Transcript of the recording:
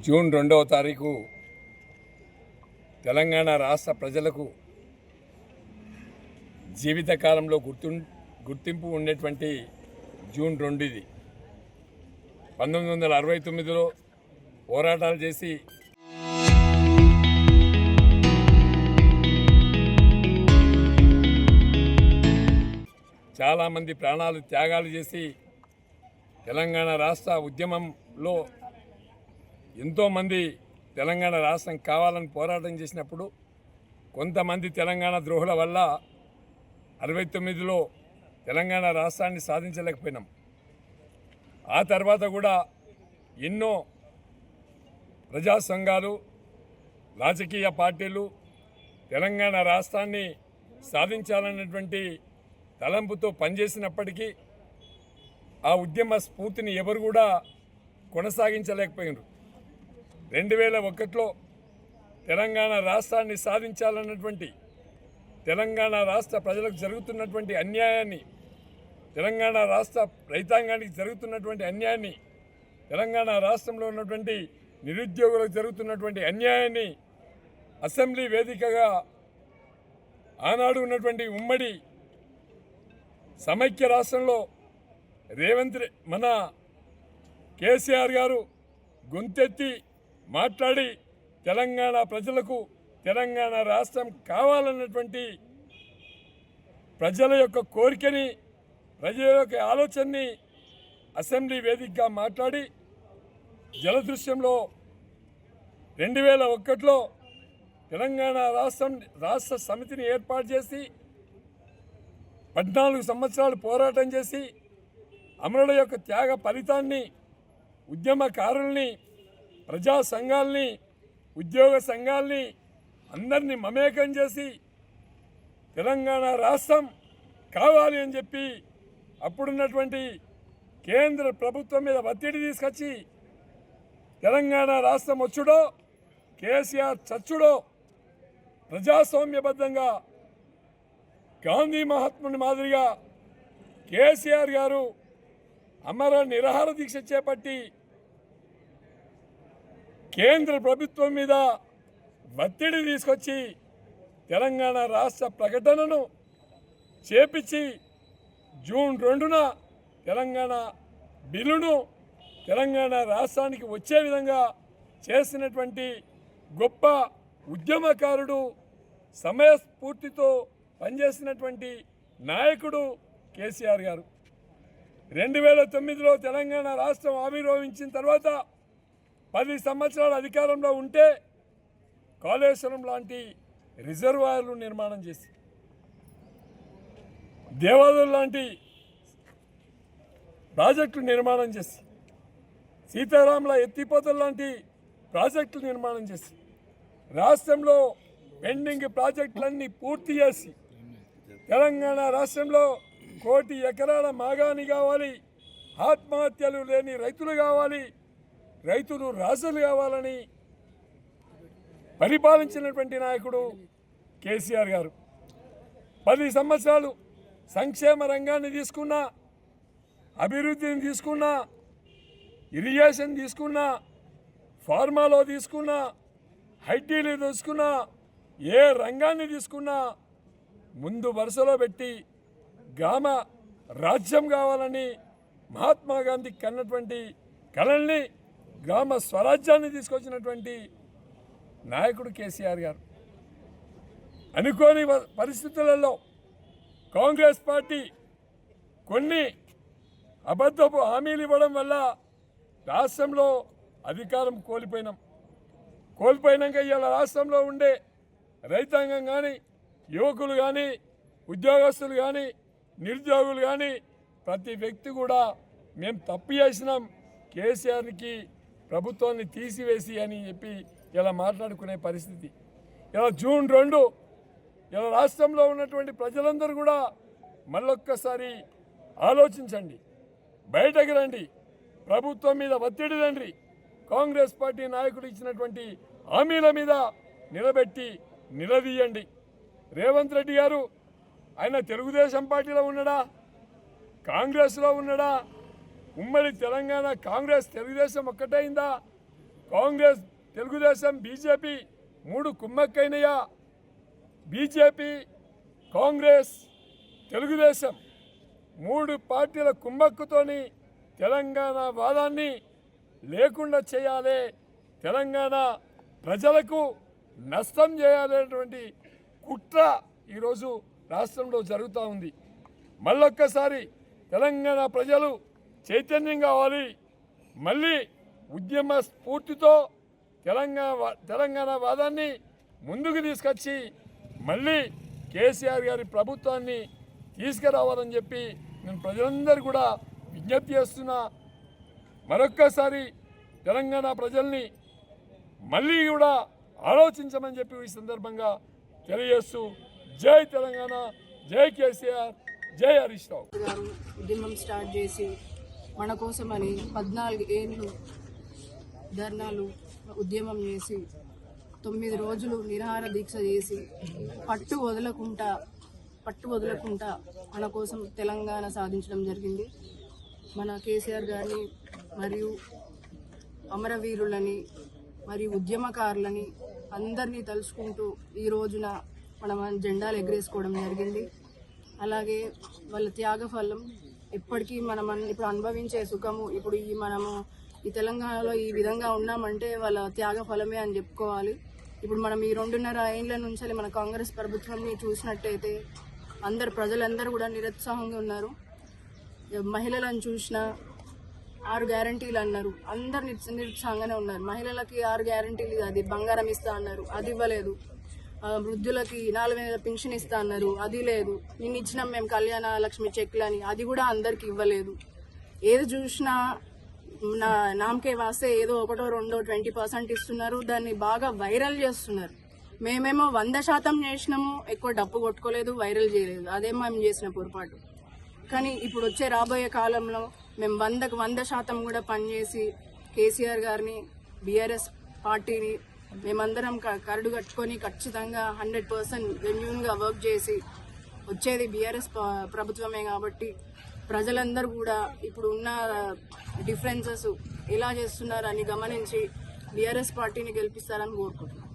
June 2వ తారీఖు తెలంగాణ రాష్ట్ర ప్రజలకు జీవితకాలంలో గుర్తింపు ఉండేటువంటి జూన్ 2 ఇది. 1969లో పోరాటాలు చేసి చాలామంది ప్రాణాలు త్యాగాలు చేసి తెలంగాణ రాష్ట్ర ఉద్యమంలో ఎంతోమంది తెలంగాణ రాష్ట్రం కావాలని పోరాటం చేసినప్పుడు కొంతమంది తెలంగాణ ద్రోహుల వల్ల 69లో తెలంగాణ రాష్ట్రాన్ని సాధించలేకపోయినాం. ఆ తర్వాత కూడా ఎన్నో ప్రజా సంఘాలు, రాజకీయ పార్టీలు తెలంగాణ రాష్ట్రాన్ని సాధించాలన్నటువంటి తలంపుతో పనిచేసినప్పటికీ ఆ ఉద్యమ స్ఫూర్తిని ఎవరు కూడా కొనసాగించలేకపోయినారు. 2001లో తెలంగాణ రాష్ట్రాన్ని సాధించాలన్నటువంటి తెలంగాణ రాష్ట్ర ప్రజలకు జరుగుతున్నటువంటి అన్యాయాన్ని, తెలంగాణ రాష్ట్ర రైతాంగానికి జరుగుతున్నటువంటి అన్యాయాన్ని, తెలంగాణ రాష్ట్రంలో ఉన్నటువంటి నిరుద్యోగులకు జరుగుతున్నటువంటి అన్యాయాన్ని అసెంబ్లీ వేదికగా ఆనాడు ఉన్నటువంటి ఉమ్మడి సమైక్య రాష్ట్రంలో మన కేసీఆర్ గారు గొంతెత్తి మాట్లాడి తెలంగాణ ప్రజలకు తెలంగాణ రాష్ట్రం కావాలన్నటువంటి ప్రజల యొక్క కోరికని, ప్రజల యొక్క ఆలోచనని అసెంబ్లీ వేదికగా మాట్లాడి జలదృశ్యంలో 2001లో తెలంగాణ రాష్ట్ర సమితిని ఏర్పాటు చేసి 14 సంవత్సరాలు పోరాటం చేసి అమరుల యొక్క త్యాగ ఫలితాన్ని ఉద్యమకారుల్ని, ప్రజా సంఘాలని, ఉద్యోగ సంఘాలని అందరినీ మమేకం చేసి తెలంగాణ రాష్ట్రం కావాలి అని చెప్పి అప్పుడున్నటువంటి కేంద్ర ప్రభుత్వం మీద ఒత్తిడి తీసుకొచ్చి తెలంగాణ రాష్ట్రం వచ్చుడో కేసీఆర్ చచ్చుడో ప్రజాస్వామ్యబద్ధంగా గాంధీ మహాత్ముని మాదిరిగా కేసీఆర్ గారు అమర నిరాహార దీక్ష చేపట్టి కేంద్ర ప్రభుత్వం మీద ఒత్తిడి తీసుకొచ్చి తెలంగాణ రాష్ట్ర ప్రకటనను చేపించి జూన్ 2న తెలంగాణ బిల్లును తెలంగాణ రాష్ట్రానికి వచ్చే విధంగా చేసినటువంటి గొప్ప ఉద్యమకారుడు, సమయస్ఫూర్తితో పనిచేసినటువంటి నాయకుడు కేసీఆర్ గారు. 2009లో తెలంగాణ రాష్ట్రం ఆవిర్భవించిన తర్వాత 10 సంవత్సరాల అధికారంలో ఉంటే కాళేశ్వరం లాంటి రిజర్వాయర్లు నిర్మాణం చేసి, దేవాదులు లాంటి ప్రాజెక్టులు నిర్మాణం చేసి, సీతారాముల ఎత్తిపోతల లాంటి ప్రాజెక్టులు నిర్మాణం చేసి, రాష్ట్రంలో పెండింగ్ ప్రాజెక్టులన్నీ పూర్తి చేసి తెలంగాణ రాష్ట్రంలో 1 కోటి ఎకరాల మాగాణి కావాలి, ఆత్మహత్యలు లేని రైతులు కావాలి, రైతులు రాజులు కావాలని పరిపాలించినటువంటి నాయకుడు కేసీఆర్ గారు. 10 సంవత్సరాలు సంక్షేమ రంగాన్ని తీసుకున్నా, అభివృద్ధిని తీసుకున్నా, ఇరిగేషన్ తీసుకున్నా, ఫార్మాలో తీసుకున్నా, ఐటీలు తీసుకున్నా, ఏ రంగాన్ని తీసుకున్నా ముందు వరుసలో పెట్టి గ్రామ రాజ్యం కావాలని మహాత్మా గాంధీ కన్నటువంటి కళల్ని, గ్రామ స్వరాజ్యాన్ని తీసుకొచ్చినటువంటి నాయకుడు కేసీఆర్ గారు. అనుకోని పరిస్థితులలో కాంగ్రెస్ పార్టీ కొన్ని అబద్ధపు హామీలు ఇవ్వడం వల్ల రాష్ట్రంలో అధికారం కోల్పోయినాక ఇవాళ రాష్ట్రంలో ఉండే రైతాంగం కానీ, యువకులు కానీ, ఉద్యోగస్తులు కానీ, నిరుద్యోగులు కానీ ప్రతి వ్యక్తి కూడా మేము తప్పు చేసినాం, కేసీఆర్కి ప్రభుత్వాన్ని తీసివేసి అని చెప్పి ఇలా మాట్లాడుకునే పరిస్థితి. ఇలా జూన్ 2 ఇలా రాష్ట్రంలో ఉన్నటువంటి ప్రజలందరూ కూడా మళ్ళొక్కసారి ఆలోచించండి, బయటకు రండి, ప్రభుత్వం మీద ఒత్తిడి రండి, కాంగ్రెస్ పార్టీ నాయకులు ఇచ్చినటువంటి హామీల మీద నిలదీయండి. రేవంత్ రెడ్డి గారు ఆయన తెలుగుదేశం పార్టీలో ఉన్నాడా, కాంగ్రెస్లో ఉన్నాడా? ఉమ్మడి తెలంగాణ కాంగ్రెస్ తెలుగుదేశం ఒక్కటైందా? కాంగ్రెస్, తెలుగుదేశం, బీజేపీ 3 కుమ్మక్కైనయా? బీజేపీ, కాంగ్రెస్, తెలుగుదేశం 3 పార్టీల కుమ్మక్కుతోని తెలంగాణ వాదాన్ని లేకుండా చేయాలి, తెలంగాణ ప్రజలకు నష్టం చేయాలనేటువంటి కుట్ర ఈరోజు రాష్ట్రంలో జరుగుతూ ఉంది. మళ్ళొక్కసారి తెలంగాణ ప్రజలు చైతన్యం కావాలి. మళ్ళీ ఉద్యమ స్ఫూర్తితో తెలంగాణ వాదాన్ని ముందుకు తీసుకొచ్చి మళ్ళీ కేసీఆర్ గారి ప్రభుత్వాన్ని తీసుకురావాలని చెప్పి నేను ప్రజలందరూ కూడా విజ్ఞప్తి చేస్తున్నా. మరొక్కసారి తెలంగాణ ప్రజల్ని మళ్ళీ కూడా ఆలోచించమని చెప్పి ఈ సందర్భంగా తెలియజేస్తూ జై తెలంగాణ, జై కేసీఆర్, జై హరీష్ రావు గారు ఉద్యమం స్టార్ట్ చేసి మన కోసమని 14 ఏళ్ళు ధర్నాలు ఉద్యమం చేసి 9 రోజులు నిరాహార దీక్ష చేసి పట్టు వదలకుండా మన కోసం తెలంగాణ సాధించడం జరిగింది. మన కేసీఆర్ గారిని మరియు అమరవీరులని మరియు ఉద్యమకారులని అందరినీ తలుచుకుంటూ ఈ రోజున మనం జెండాలు ఎగరేసుకోవడం జరిగింది. అలాగే వాళ్ళ త్యాగ ఫలం ఎప్పటికీ మనం ఇప్పుడు అనుభవించే సుఖము ఇప్పుడు మనము ఈ తెలంగాణలో ఈ విధంగా ఉన్నామంటే వాళ్ళ త్యాగ ఫలమే అని చెప్పుకోవాలి. ఇప్పుడు మనం ఈ 2.5 ఏళ్ల నుంచి మన కాంగ్రెస్ ప్రభుత్వాన్ని చూసినట్టయితే ప్రజలందరూ కూడా నిరుత్సాహంగా ఉన్నారు. మహిళలను చూసినా 6 గ్యారంటీలు అన్నారు, అందరు నిరుత్సాహంగానే ఉన్నారు. మహిళలకి 6 గ్యారంటీలు, అది బంగారం ఇస్తా అన్నారు, అది ఇవ్వలేదు. వృద్ధులకి 4,000 పెన్షన్ ఇస్తా అన్నారు, అది లేదు. నిన్న ఇచ్చినాం మేము కళ్యాణ లక్ష్మి చెక్లు అని, అది కూడా అందరికి ఇవ్వలేదు. ఏది చూసినా నామకే వాస్తే ఏదో 1, 2, 20% ఇస్తున్నారు. దాన్ని బాగా వైరల్ చేస్తున్నారు. మేమేమో 100% చేసినాము, ఎక్కువ డప్పు కొట్టుకోలేదు, వైరల్ చేయలేదు. అదేమో మేము చేసిన పొరపాటు. కానీ ఇప్పుడు వచ్చే రాబోయే కాలంలో మేము 100కు 100% కూడా పనిచేసి కేసీఆర్ గారిని, బీఆర్ఎస్ పార్టీని మేమందరం కరడు కట్టుకొని ఖచ్చితంగా 100% జెన్యూన్గా వర్క్ చేసి వచ్చేది బీఆర్ఎస్ ప్రభుత్వమే. కాబట్టి ప్రజలందరూ కూడా ఇప్పుడు ఉన్న డిఫరెన్సెస్ ఎలా చేస్తున్నారని గమనించి బీఆర్ఎస్ పార్టీని గెలిపిస్తారని కోరుకుంటున్నాం.